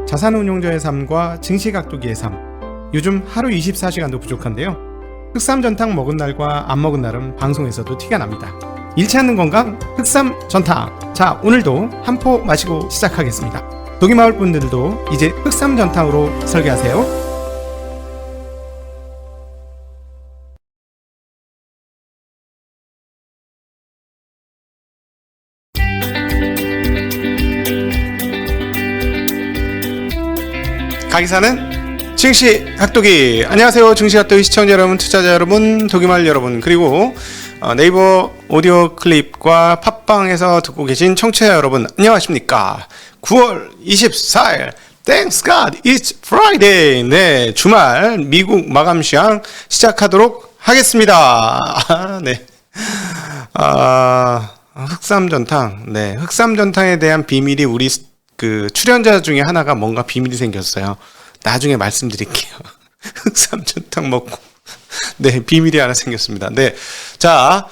자산운용자의 삶과 증시각도기의 삶. 요즘 하루 24시간도 부족한데요. 흑삼전탕 먹은 날과 안 먹은 날은 방송에서도 티가 납니다. 잃지 않는 건강 흑삼전탕. 자, 오늘도 한 포 마시고 시작하겠습니다. 도기마을 분들도 이제 흑삼전탕으로 설계하세요. 가기사는 증시각도기. 안녕하세요, 증시각도기 시청자 여러분, 투자자 여러분, 도기마을 여러분, 그리고 네이버 오디오 클립과 팟빵에서 듣고 계신 청취자 여러분, 안녕하십니까. 9월 24일 Thanks God It's Friday. 네, 주말 미국 마감 시황 시작하도록 하겠습니다. 네. 흑삼전탕. 네, 흑삼전탕에 대한 비밀이 우리 출연자 중에 하나가 뭔가 비밀이 생겼어요. 나중에 말씀드릴게요. 흑삼전탕 먹고. 네, 비밀이 하나 생겼습니다. 네. 자,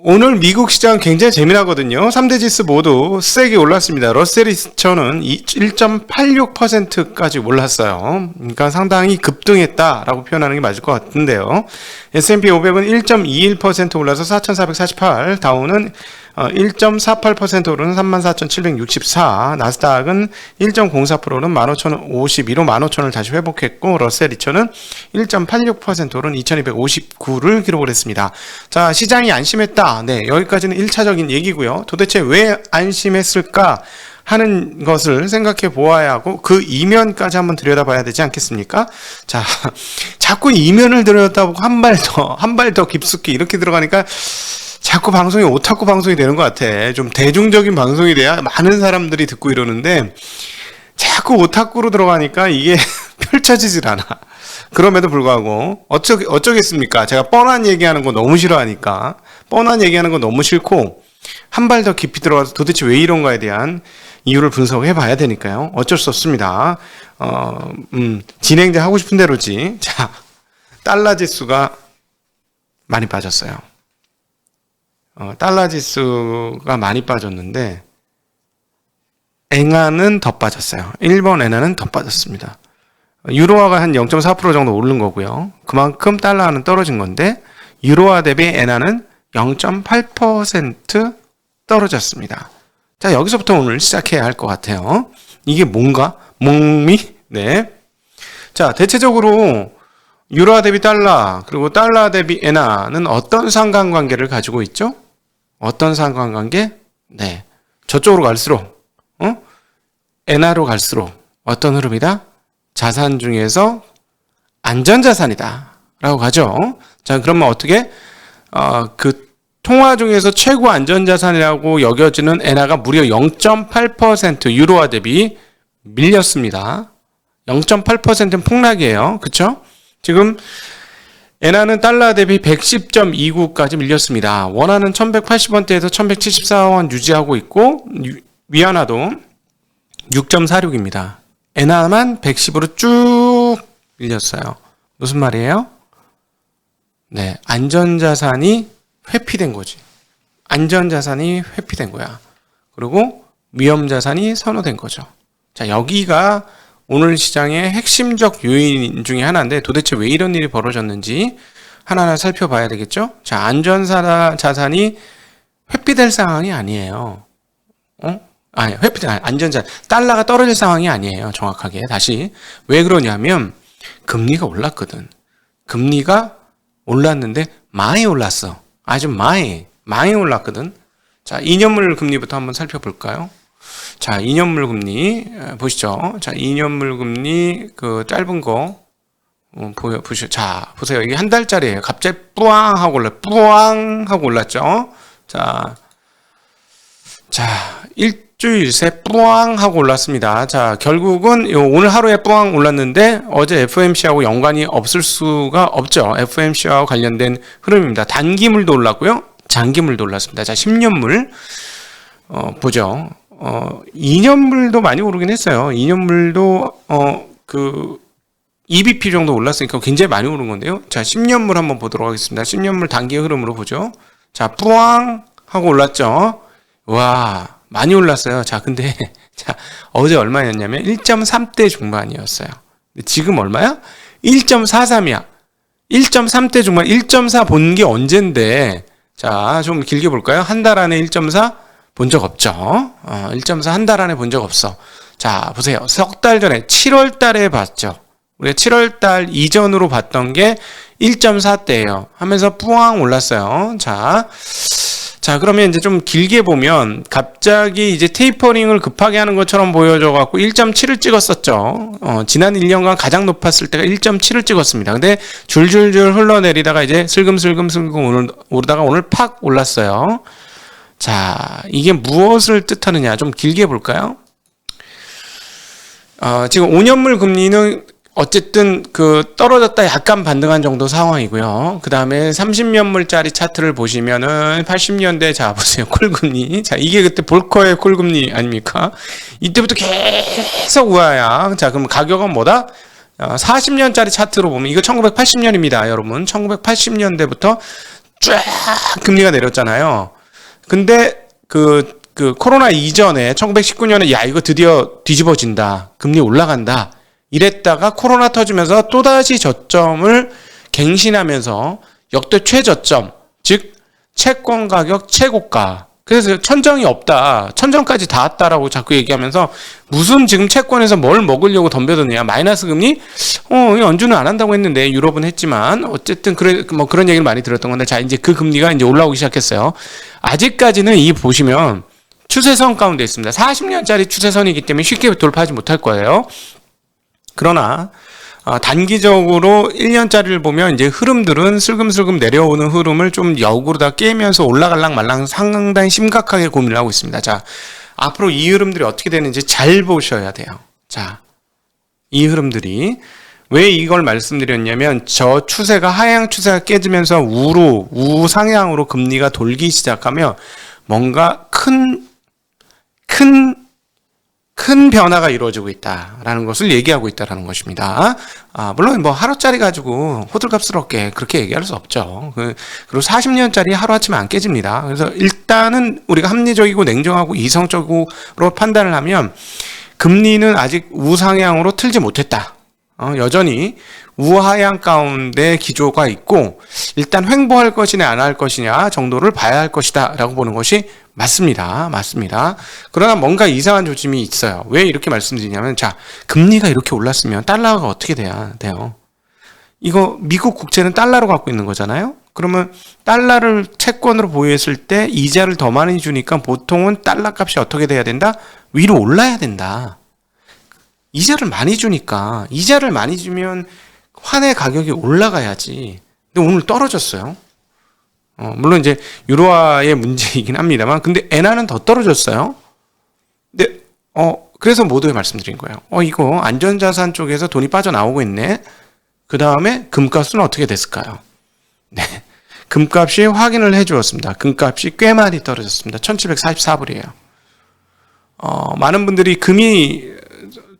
오늘 미국 시장 굉장히 재미나거든요. 3대 지수 모두 세게 올랐습니다. 러셀 2000은 1.86%까지 올랐어요. 그러니까 상당히 급등했다라고 표현하는 게 맞을 것 같은데요. S&P 500은 1.21% 올라서 4448, 다우는 1.48% 오르는 34,764, 나스닥은 1.04% 오르는 15,052로 15,000을 다시 회복했고, 러셀 2000은 1.86% 오른 2,259를 기록을 했습니다. 자, 시장이 안심했다. 네, 여기까지는 1차적인 얘기고요. 도대체 왜 안심했을까 하는 것을 생각해 보아야 하고, 그 이면까지 한번 들여다봐야 되지 않겠습니까? 자, 자꾸 이면을 들여다보고 한 발 더 깊숙이 이렇게 들어가니까 자꾸 방송이 오타쿠 방송이 되는 것 같아. 좀 대중적인 방송이 돼야 많은 사람들이 듣고 이러는데, 자꾸 오타쿠로 들어가니까 이게 펼쳐지질 않아. 그럼에도 불구하고 어쩌겠습니까? 제가 뻔한 얘기하는 거 너무 싫어하니까, 뻔한 얘기하는 거 너무 싫고, 한 발 더 깊이 들어가서 도대체 왜 이런가에 대한 이유를 분석해 봐야 되니까요. 어쩔 수 없습니다. 진행자 하고 싶은 대로지. 자, 달러 지수가 많이 빠졌어요. 달러 지수가 많이 빠졌는데, 엔화는 더 빠졌어요. 일본 엔화는 더 빠졌습니다. 유로화가 한 0.4% 정도 오른 거고요. 그만큼 달러는 떨어진 건데, 유로화 대비 엔화는 0.8% 떨어졌습니다. 자, 여기서부터 오늘 시작해야 할 것 같아요. 이게 뭔가? 몽미? 네. 자, 대체적으로 유로화 대비 달러, 그리고 달러 대비 엔화는 어떤 상관관계를 가지고 있죠? 어떤 상관관계? 네. 저쪽으로 갈수록, 엔화로 갈수록 어떤 흐름이다? 자산 중에서 안전자산이다. 라고 가죠. 자, 그러면 어떻게? 통화 중에서 최고 안전자산이라고 여겨지는 엔화가 무려 0.8% 유로화 대비 밀렸습니다. 0.8%는 폭락이에요. 그쵸? 지금 엔화는 달러 대비 110.29까지 밀렸습니다. 원화는 1180원대에서 1174원 유지하고 있고, 위안화도 6.46입니다. 엔화만 110으로 쭉 밀렸어요. 무슨 말이에요? 네, 안전자산이 회피된 거지. 안전자산이 회피된 거야. 그리고 위험자산이 선호된 거죠. 자, 여기가 오늘 시장의 핵심적 요인 중에 하나인데, 도대체 왜 이런 일이 벌어졌는지 하나하나 살펴봐야 되겠죠? 자, 안전자산이 회피될 상황이 아니에요. 안전자산. 달러가 떨어질 상황이 아니에요. 정확하게. 다시. 왜 그러냐면, 금리가 올랐거든. 금리가 올랐는데, 많이 올랐어. 아주 많이 올랐거든. 자, 2년물 금리부터 한번 살펴볼까요? 자, 2년물 금리 보시죠. 자, 2년물 금리 짧은 거 보시죠. 자, 보세요. 이게 한 달짜리예요. 갑자기 뿌앙 하고 올랐죠. 자, 일주일 새 뿌앙 하고 올랐습니다. 자, 결국은 오늘 하루에 뿌앙 올랐는데, 어제 FOMC하고 연관이 없을 수가 없죠. FOMC하고 관련된 흐름입니다. 단기물도 올랐고요, 장기물도 올랐습니다. 자, 10년물 보죠. 2년물도 많이 오르긴 했어요. 2년물도 EBP 정도 올랐으니까 굉장히 많이 오른 건데요. 자, 10년물 한번 보도록 하겠습니다. 10년물 단기 흐름으로 보죠. 자, 뿌앙 하고 올랐죠. 와, 많이 올랐어요. 자, 근데 자, 어제 얼마였냐면 1.3대 중반이었어요. 지금 얼마야? 1.43이야. 1.3대 중반, 1.4 본 게 언젠데. 자, 좀 길게 볼까요? 한 달 안에 1.4 본 적 없죠. 1.4 한 달 안에 본 적 없어. 자, 보세요. 석 달 전에 7월 달에 봤죠. 우리가 7월 달 이전으로 봤던 게 1.4대예요. 하면서 뿌앙 올랐어요. 자, 그러면 이제 좀 길게 보면 갑자기 이제 테이퍼링을 급하게 하는 것처럼 보여져 갖고 1.7을 찍었었죠. 지난 1년간 가장 높았을 때가 1.7을 찍었습니다. 근데 줄줄줄 흘러내리다가 이제 슬금슬금 오르다가 오늘 팍 올랐어요. 자, 이게 무엇을 뜻하느냐? 좀 길게 볼까요? 지금 5년물 금리는 어쨌든 떨어졌다 약간 반등한 정도 상황이고요. 그 다음에 30년물짜리 차트를 보시면은 80년대, 자, 보세요. 콜금리. 자, 이게 그때 볼커의 콜금리 아닙니까? 이때부터 계속 우하야. 자, 그럼 가격은 뭐다? 40년짜리 차트로 보면, 이거 1980년입니다, 여러분. 1980년대부터 쫙 금리가 내렸잖아요. 근데 코로나 이전에 1919년에 야, 이거 드디어 뒤집어진다. 금리 올라간다. 이랬다가 코로나 터지면서 또다시 저점을 갱신하면서 역대 최저점, 즉 채권 가격 최고가. 그래서 천정이 없다. 천정까지 닿았다라고 자꾸 얘기하면서 무슨 지금 채권에서 뭘 먹으려고 덤벼드느냐. 마이너스 금리? 연준은 안 한다고 했는데 유럽은 했지만 어쨌든 그런 얘기를 많이 들었던 건데, 자, 이제 그 금리가 이제 올라오기 시작했어요. 아직까지는 이 보시면 추세선 가운데 있습니다. 40년짜리 추세선이기 때문에 쉽게 돌파하지 못할 거예요. 그러나 단기적으로 1년짜리를 보면 이제 흐름들은 슬금슬금 내려오는 흐름을 좀 역으로 다 깨면서 올라갈랑 말랑 상당히 심각하게 고민을 하고 있습니다. 자, 앞으로 이 흐름들이 어떻게 되는지 잘 보셔야 돼요. 자, 이 흐름들이 왜 이걸 말씀드렸냐면 저 추세가 하향 추세가 깨지면서 우상향으로 금리가 돌기 시작하면 뭔가 큰 변화가 이루어지고 있다라는 것을 얘기하고 있다라는 것입니다. 물론 뭐 하루짜리 가지고 호들갑스럽게 그렇게 얘기할 수 없죠. 그리고 40년짜리 하루아침에 안 깨집니다. 그래서 일단은 우리가 합리적이고 냉정하고 이성적으로 판단을 하면 금리는 아직 우상향으로 틀지 못했다. 여전히 우하향 가운데 기조가 있고 일단 횡보할 것이냐 안 할 것이냐 정도를 봐야 할 것이다 라고 보는 것이 맞습니다. 그러나 뭔가 이상한 조짐이 있어요. 왜 이렇게 말씀드리냐면, 자, 금리가 이렇게 올랐으면 달러가 어떻게 돼요? 이거 미국 국채는 달러로 갖고 있는 거잖아요. 그러면 달러를 채권으로 보유했을 때 이자를 더 많이 주니까 보통은 달러 값이 어떻게 돼야 된다? 위로 올라야 된다. 이자를 많이 주니까, 이자를 많이 주면 환의 가격이 올라가야지. 근데 오늘 떨어졌어요. 물론 이제 유로화의 문제이긴 합니다만, 근데 엔화는 더 떨어졌어요. 근데 그래서 모두에 말씀드린 거예요. 이거 안전자산 쪽에서 돈이 빠져나오고 있네. 그 다음에 금값은 어떻게 됐을까요? 네, 금값이 확인을 해주었습니다. 금값이 꽤 많이 떨어졌습니다. 1744불이에요. 많은 분들이 금이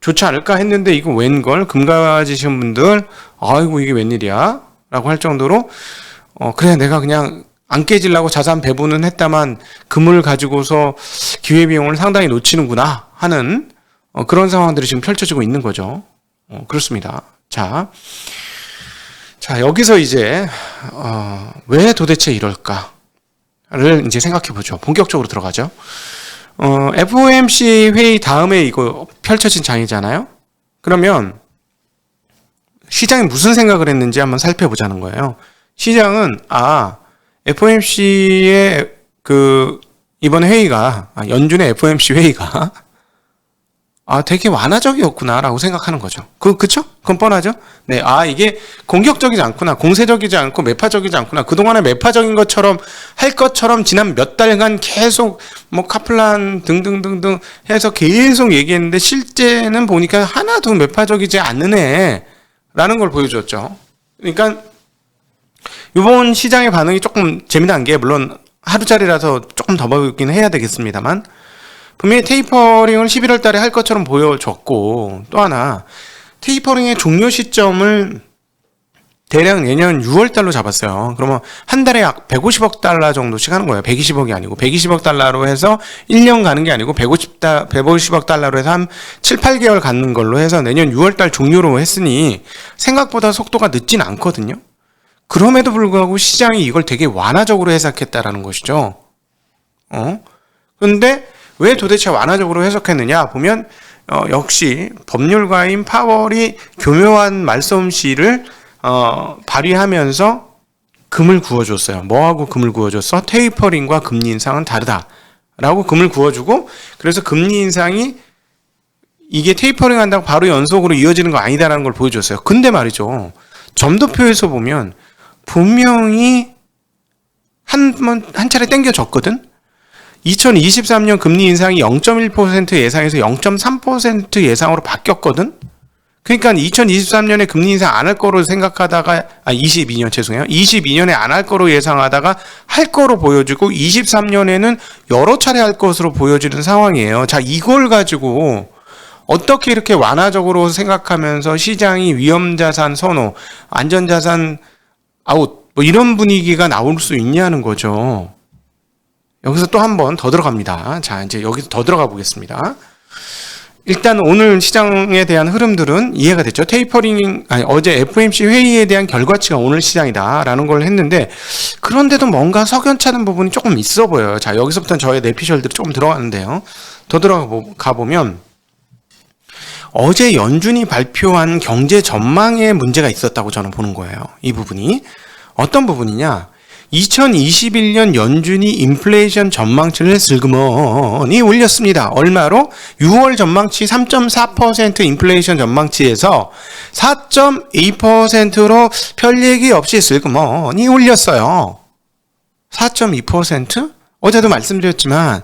좋지 않을까 했는데 이거 웬걸? 금 가지신 분들 아이고 이게 웬일이야? 라고 할 정도로 그래 내가 그냥 안 깨지려고 자산 배분은 했다만 금을 가지고서 기회비용을 상당히 놓치는구나 하는 그런 상황들이 지금 펼쳐지고 있는 거죠. 그렇습니다. 자, 여기서 이제 왜 도대체 이럴까를 이제 생각해 보죠. 본격적으로 들어가죠. FOMC 회의 다음에 이거 펼쳐진 장이잖아요. 그러면 시장이 무슨 생각을 했는지 한번 살펴보자는 거예요. 시장은 FOMC의 이번 회의가 연준의 FOMC 회의가 되게 완화적이었구나라고 생각하는 거죠. 그쵸? 그건 뻔하죠? 네, 이게 공격적이지 않구나, 공세적이지 않고 매파적이지 않구나. 그동안에 매파적인 것처럼 할 것처럼 지난 몇 달간 계속 뭐 카플란 등등등등 해서 계속 얘기했는데 실제는 보니까 하나도 매파적이지 않는 애라는 걸 보여줬죠. 그러니까 이번 시장의 반응이 조금 재미난 게, 물론 하루짜리라서 조금 더 보긴 해야 되겠습니다만, 분명히 테이퍼링을 11월 달에 할 것처럼 보여줬고, 또 하나 테이퍼링의 종료 시점을 대략 내년 6월 달로 잡았어요. 그러면 한 달에 약 150억 달러 정도씩 하는 거예요. 120억이 아니고 120억 달러로 해서 1년 가는 게 아니고 150억 달러로 해서 한 7, 8개월 가는 걸로 해서 내년 6월 달 종료로 했으니 생각보다 속도가 늦진 않거든요. 그럼에도 불구하고 시장이 이걸 되게 완화적으로 해석했다라는 것이죠. 그런데 왜 도대체 완화적으로 해석했느냐 보면 역시 법률가인 파월이 교묘한 말솜씨를 발휘하면서 금을 구워줬어요. 뭐하고 금을 구워줬어? 테이퍼링과 금리 인상은 다르다라고 금을 구워주고, 그래서 금리 인상이 이게 테이퍼링 한다고 바로 연속으로 이어지는 거 아니다라는 걸 보여줬어요. 근데 말이죠, 점도표에서 보면 분명히 한 차례 땡겨졌거든. 2023년 금리 인상이 0.1% 예상에서 0.3% 예상으로 바뀌었거든. 그러니까 2023년에 금리 인상 안 할 거로 생각하다가 22년에 안 할 거로 예상하다가 할 거로 보여지고 23년에는 여러 차례 할 것으로 보여지는 상황이에요. 자, 이걸 가지고 어떻게 이렇게 완화적으로 생각하면서 시장이 위험자산 선호, 안전자산 아웃 뭐 이런 분위기가 나올 수 있냐는 거죠. 여기서 또 한 번 더 들어갑니다. 자, 이제 여기서 더 들어가 보겠습니다. 일단 오늘 시장에 대한 흐름들은 이해가 됐죠. 어제 FOMC 회의에 대한 결과치가 오늘 시장이다라는 걸 했는데, 그런데도 뭔가 석연찮은 부분이 조금 있어 보여요. 자, 여기서부터는 저의 내피셜들이 조금 들어가는데요. 더 들어가 보면 어제 연준이 발표한 경제 전망에 문제가 있었다고 저는 보는 거예요. 이 부분이 어떤 부분이냐? 2021년 연준이 인플레이션 전망치를 슬그머니 올렸습니다. 얼마로? 6월 전망치 3.4% 인플레이션 전망치에서 4.2%로 별 얘기 없이 슬그머니 올렸어요. 4.2%? 어제도 말씀드렸지만,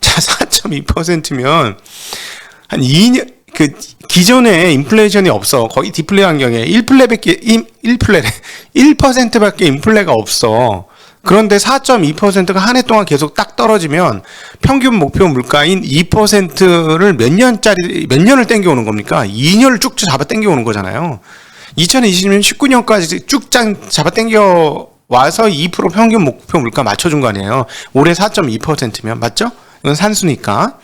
자, 4.2%면 한 2년, 기존에 인플레이션이 없어. 거의 디플레 환경에 1%밖에 인플레가 없어. 그런데 4.2%가 한 해 동안 계속 딱 떨어지면 평균 목표 물가인 2%를 몇 년을 땡겨오는 겁니까? 2년을 쭉 잡아 땡겨오는 거잖아요. 2020년 19년까지 쭉 잡아 땡겨 와서 2% 평균 목표 물가 맞춰준 거 아니에요. 올해 4.2%면 맞죠? 이건 산수니까.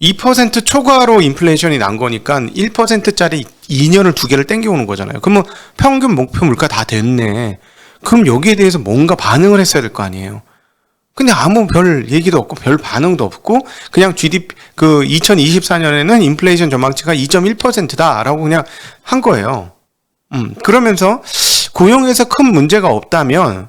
2% 초과로 인플레이션이 난 거니까 1%짜리 2년을 두 개를 땡겨오는 거잖아요. 그러면 평균 목표 물가 다 됐네. 그럼 여기에 대해서 뭔가 반응을 했어야 될 거 아니에요. 근데 아무 별 얘기도 없고 별 반응도 없고 그냥 GDP 2024년에는 인플레이션 전망치가 2.1%다라고 그냥 한 거예요. 그러면서 고용에서 큰 문제가 없다면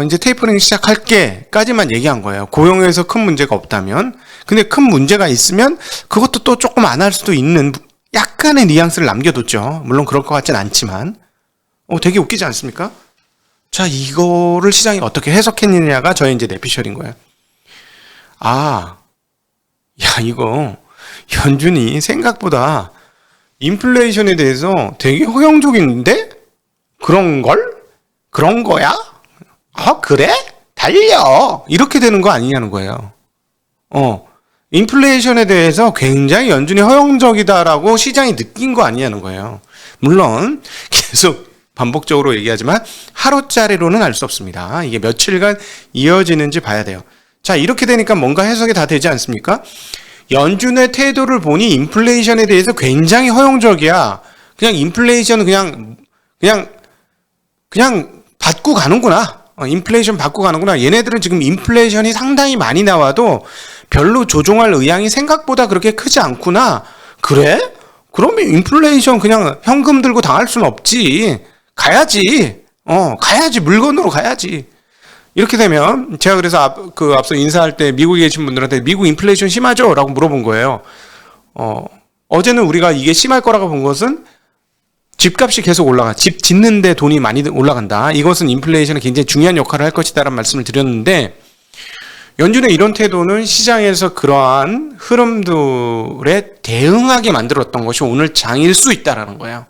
이제 테이퍼링 시작할게까지만 얘기한 거예요. 고용에서 큰 문제가 없다면. 근데 큰 문제가 있으면 그것도 또 조금 안 할 수도 있는 약간의 뉘앙스를 남겨뒀죠. 물론 그럴 것 같진 않지만. 되게 웃기지 않습니까? 자, 이거를 시장이 어떻게 해석했느냐가 저의 이제 내피셜인 거예요. 이거 연준이 생각보다 인플레이션에 대해서 되게 허용적인데? 그런 거야? 그래? 달려! 이렇게 되는 거 아니냐는 거예요. 인플레이션에 대해서 굉장히 연준이 허용적이다라고 시장이 느낀 거 아니냐는 거예요. 물론 계속 반복적으로 얘기하지만 하루짜리로는 알 수 없습니다. 이게 며칠간 이어지는지 봐야 돼요. 자, 이렇게 되니까 뭔가 해석이 다 되지 않습니까? 연준의 태도를 보니 인플레이션에 대해서 굉장히 허용적이야. 그냥 인플레이션은 그냥 받고 가는구나. 인플레이션 받고 가는구나. 얘네들은 지금 인플레이션이 상당히 많이 나와도 별로 조종할 의향이 생각보다 그렇게 크지 않구나. 그래? 그러면 인플레이션 그냥 현금 들고 당할 수는 없지. 가야지. 물건으로 가야지. 이렇게 되면 제가 그래서 앞서 인사할 때 미국에 계신 분들한테 미국 인플레이션 심하죠? 라고 물어본 거예요. 어제는 우리가 이게 심할 거라고 본 것은 집값이 계속 올라가. 집 짓는데 돈이 많이 올라간다. 이것은 인플레이션에 굉장히 중요한 역할을 할 것이다라는 말씀을 드렸는데, 연준의 이런 태도는 시장에서 그러한 흐름들에 대응하게 만들었던 것이 오늘 장일 수 있다라는 거예요.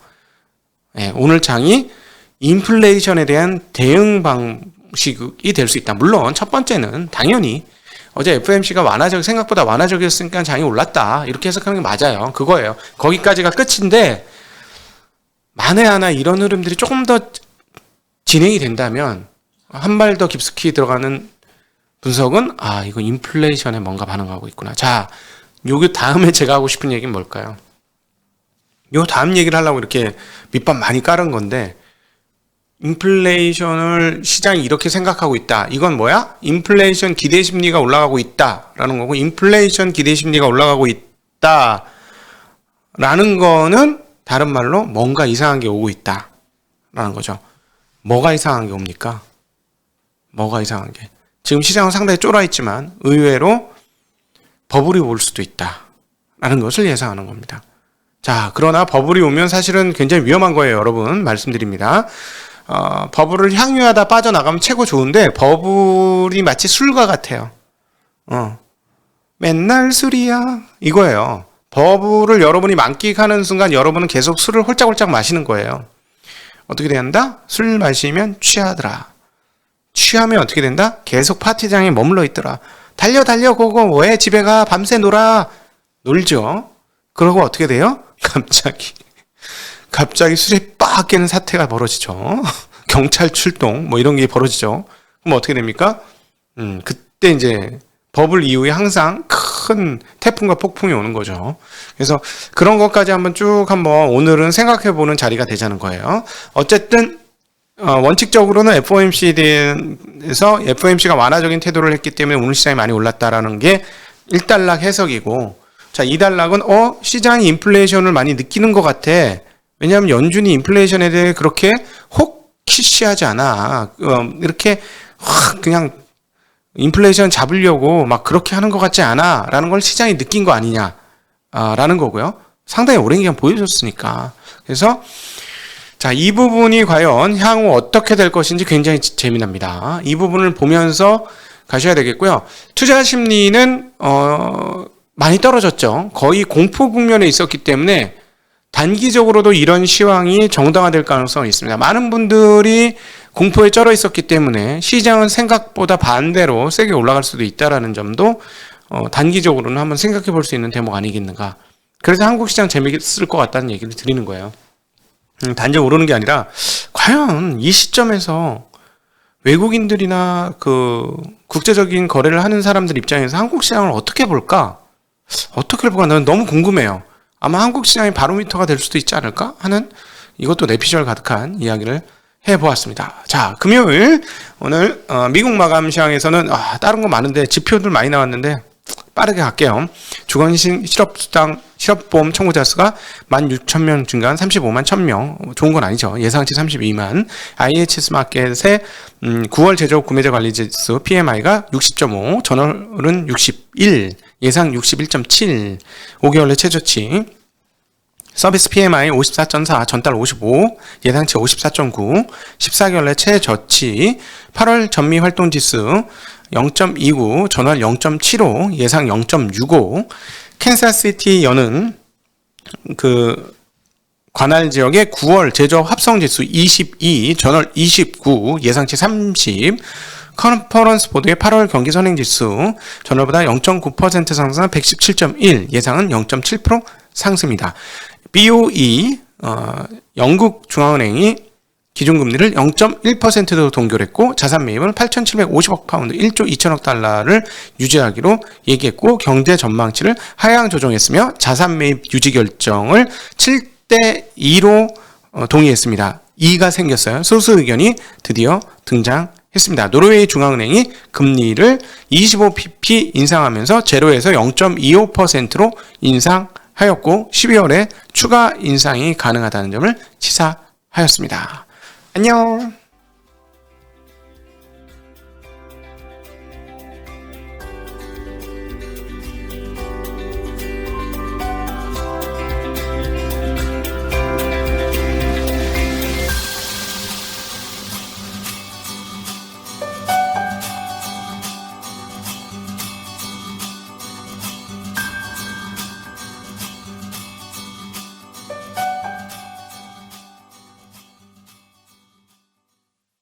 네, 오늘 장이 인플레이션에 대한 대응 방식이 될 수 있다. 물론 첫 번째는 당연히 어제 FOMC가 생각보다 완화적이었으니까 장이 올랐다. 이렇게 해석하는 게 맞아요. 그거예요. 거기까지가 끝인데, 만에 하나 이런 흐름들이 조금 더 진행이 된다면 한 발 더 깊숙이 들어가는 분석은 이거 인플레이션에 뭔가 반응하고 있구나. 자, 요거 다음에 제가 하고 싶은 얘기는 뭘까요? 요 다음 얘기를 하려고 이렇게 밑밥 많이 깔은 건데, 인플레이션을 시장이 이렇게 생각하고 있다. 이건 뭐야? 인플레이션 기대 심리가 올라가고 있다라는 거고, 인플레이션 기대 심리가 올라가고 있다라는 거는 다른 말로 뭔가 이상한 게 오고 있다라는 거죠. 뭐가 이상한 게 옵니까? 뭐가 이상한 게? 지금 시장은 상당히 쫄아 있지만 의외로 버블이 올 수도 있다라는 것을 예상하는 겁니다. 자, 그러나 버블이 오면 사실은 굉장히 위험한 거예요, 여러분. 말씀드립니다. 버블을 향유하다 빠져나가면 최고 좋은데 버블이 마치 술과 같아요. 맨날 술이야 이거예요. 버블을 여러분이 만끽하는 순간 여러분은 계속 술을 홀짝홀짝 마시는 거예요. 어떻게 된다? 술 마시면 취하더라. 취하면 어떻게 된다? 계속 파티장에 머물러 있더라. 달려 고고 왜 집에 가 밤새 놀아. 놀죠. 그러고 어떻게 돼요? 갑자기 술에 빡 깨는 사태가 벌어지죠. 경찰 출동 뭐 이런 게 벌어지죠. 그럼 어떻게 됩니까? 그때 이제 버블 이후에 항상 큰 태풍과 폭풍이 오는 거죠. 그래서 그런 것까지 한번 오늘은 생각해보는 자리가 되자는 거예요. 어쨌든 원칙적으로는 FOMC에서 FOMC가 완화적인 태도를 했기 때문에 오늘 시장이 많이 올랐다라는 게 1단락 해석이고, 자, 2단락은 시장이 인플레이션을 많이 느끼는 것 같아. 왜냐하면 연준이 인플레이션에 대해 그렇게 혹시시하지 않아. 이렇게 확 그냥 인플레이션 잡으려고 막 그렇게 하는 것 같지 않아 라는 걸 시장이 느낀 거 아니냐 라는 거고요. 상당히 오랜 기간 보여줬으니까. 그래서 자, 이 부분이 과연 향후 어떻게 될 것인지 굉장히 재미납니다. 이 부분을 보면서 가셔야 되겠고요. 투자 심리는 많이 떨어졌죠. 거의 공포 국면에 있었기 때문에 단기적으로도 이런 시황이 정당화될 가능성이 있습니다. 많은 분들이 공포에 쩔어 있었기 때문에 시장은 생각보다 반대로 세게 올라갈 수도 있다는 점도 단기적으로는 한번 생각해 볼 수 있는 대목 아니겠는가. 그래서 한국 시장 재미있을 것 같다는 얘기를 드리는 거예요. 단지 오르는 게 아니라 과연 이 시점에서 외국인들이나 그 국제적인 거래를 하는 사람들 입장에서 한국 시장을 어떻게 볼까? 어떻게 볼까? 나는 너무 궁금해요. 아마 한국 시장의 바로미터가 될 수도 있지 않을까 하는, 이것도 내피셜 가득한 이야기를 해보았습니다. 자, 금요일 오늘 미국 마감 시황에서는 다른 거 많은데 지표들 많이 나왔는데 빠르게 갈게요. 주간 실업보험 청구자 수가 16,000명 증가한 35만 1,000명. 좋은 건 아니죠. 예상치 32만. IHS 마켓의 9월 제조업 구매자 관리 지수 PMI가 60.5, 전월은 61, 예상 61.7, 5개월 내 최저치. 서비스 PMI 54.4, 전달 55, 예상치 54.9, 14개월 내 최저치. 8월 전미 활동 지수 0.29, 전월 0.75, 예상 0.65. 캔사스시티 여는 그 관할 지역의 9월 제조업 합성 지수 22, 전월 29, 예상치 30. 컨퍼런스 보드의 8월 경기 선행 지수 전월보다 0.9% 상승 117.1, 예상은 0.7% 상승입니다. BOE 영국 중앙은행이 기준금리를 0.1%로 동결했고 자산 매입은 8,750억 파운드 1조 2천억 달러를 유지하기로 얘기했고 경제 전망치를 하향 조정했으며 자산 매입 유지 결정을 7대2로 동의했습니다. 2가 생겼어요. 소수 의견이 드디어 등장했습니다. 노르웨이 중앙은행이 금리를 25pp 인상하면서 제로에서 0.25%로 인상하였고 12월에 추가 인상이 가능하다는 점을 시사하였습니다. 안녕.